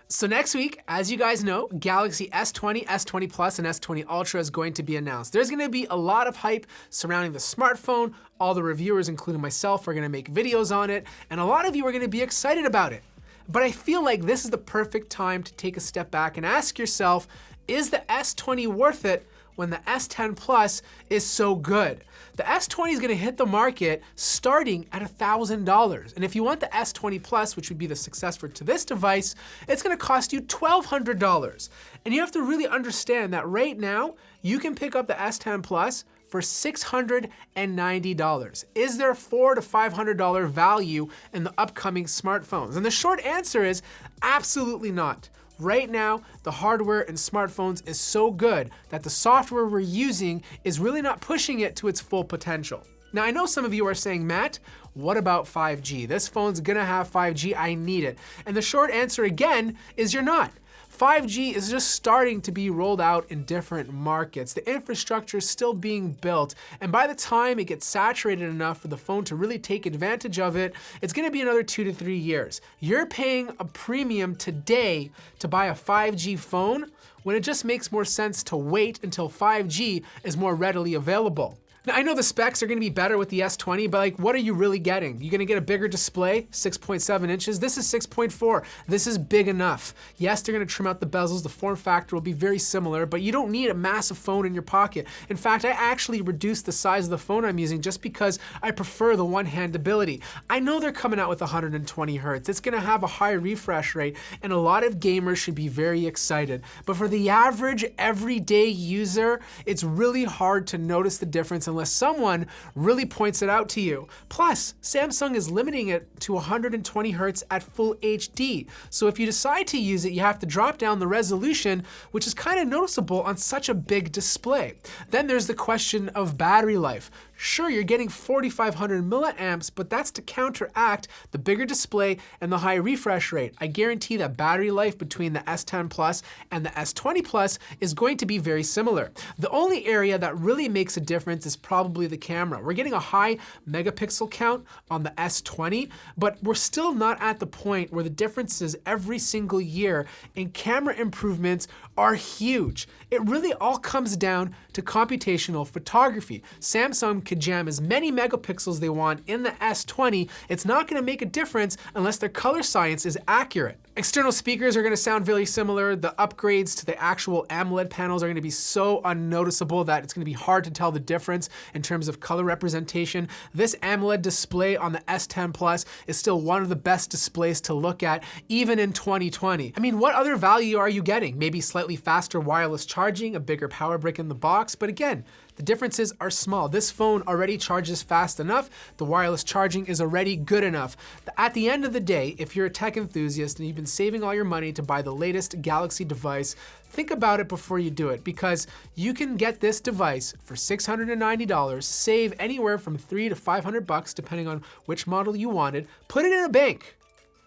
So next week, as you guys know, Galaxy S20, S20 Plus, and S20 Ultra is going to be announced. There's gonna be a lot of hype surrounding the smartphone. All the reviewers, including myself, are gonna make videos on it, and a lot of you are gonna be excited about it. But I feel like this is the perfect time to take a step back and ask yourself, is the S20 worth it when the S10 Plus is so good? The S20 is gonna hit the market starting at $1,000. And if you want the S20 Plus, which would be the successor to this device, it's gonna cost you $1,200. And you have to really understand that right now, you can pick up the S10 Plus for $690. Is there $400 to $500 value in the upcoming smartphones? And the short answer is absolutely not. Right now, the hardware in smartphones is so good that the software we're using is really not pushing it to its full potential. Now, I know some of you are saying, Matt, what about 5G? This phone's gonna have 5G, I need it. And the short answer again is you're not. 5G is just starting to be rolled out in different markets. The infrastructure is still being built, and by the time it gets saturated enough for the phone to really take advantage of it, it's gonna be another 2 to 3 years. You're paying a premium today to buy a 5G phone when it just makes more sense to wait until 5G is more readily available. Now, I know the specs are gonna be better with the S20, but like, what are you really getting? You're gonna get a bigger display, 6.7 inches. This is 6.4. This is big enough. Yes, they're gonna trim out the bezels. The form factor will be very similar, but you don't need a massive phone in your pocket. In fact, I actually reduced the size of the phone I'm using just because I prefer the one-hand ability. I know they're coming out with 120 hertz. It's gonna have a high refresh rate, and a lot of gamers should be very excited. But for the average, everyday user, it's really hard to notice the difference unless someone really points it out to you. Plus, Samsung is limiting it to 120 hertz at full HD. So if you decide to use it, you have to drop down the resolution, which is kind of noticeable on such a big display. Then there's the question of battery life. Sure, you're getting 4,500 milliamps, but that's to counteract the bigger display and the high refresh rate. I guarantee that battery life between the S10 Plus and the S20 Plus is going to be very similar. The only area that really makes a difference is probably the camera. We're getting a high megapixel count on the S20, but we're still not at the point where the differences every single year in camera improvements are huge. It really all comes down to computational photography. Samsung could jam as many megapixels they want in the S20. It's not gonna make a difference unless their color science is accurate. External speakers are gonna sound very similar. The upgrades to the actual AMOLED panels are gonna be so unnoticeable that it's gonna be hard to tell the difference in terms of color representation. This AMOLED display on the S10 Plus is still one of the best displays to look at, even in 2020. I mean, what other value are you getting? Maybe slightly faster wireless charging, a bigger power brick in the box, but again, the differences are small. This phone already charges fast enough. The wireless charging is already good enough. At the end of the day, if you're a tech enthusiast and you've been saving all your money to buy the latest Galaxy device, think about it before you do it, because you can get this device for $690, save anywhere from $300 to $500 depending on which model you wanted, put it in a bank.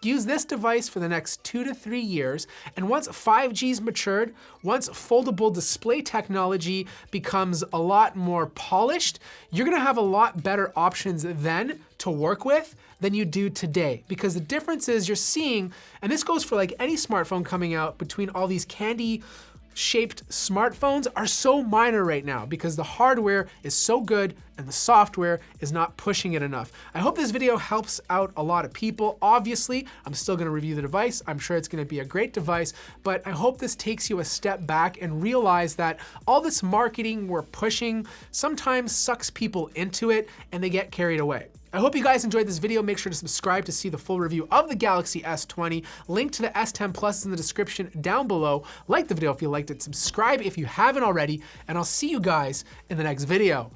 Use this device for the next 2 to 3 years, and once 5G's matured, once foldable display technology becomes a lot more polished, you're gonna have a lot better options then to work with than you do today. Because the differences you're seeing, and this goes for like any smartphone coming out, between all these candy shaped smartphones are so minor right now because the hardware is so good and the software is not pushing it enough. I hope this video helps out a lot of people. Obviously, I'm still gonna review the device. I'm sure it's gonna be a great device, but I hope this takes you a step back and realize that all this marketing we're pushing sometimes sucks people into it and they get carried away. I hope you guys enjoyed this video. Make sure to subscribe to see the full review of the Galaxy S20. Link to the S10 Plus is in the description down below. Like the video if you liked it, subscribe if you haven't already, and I'll see you guys in the next video.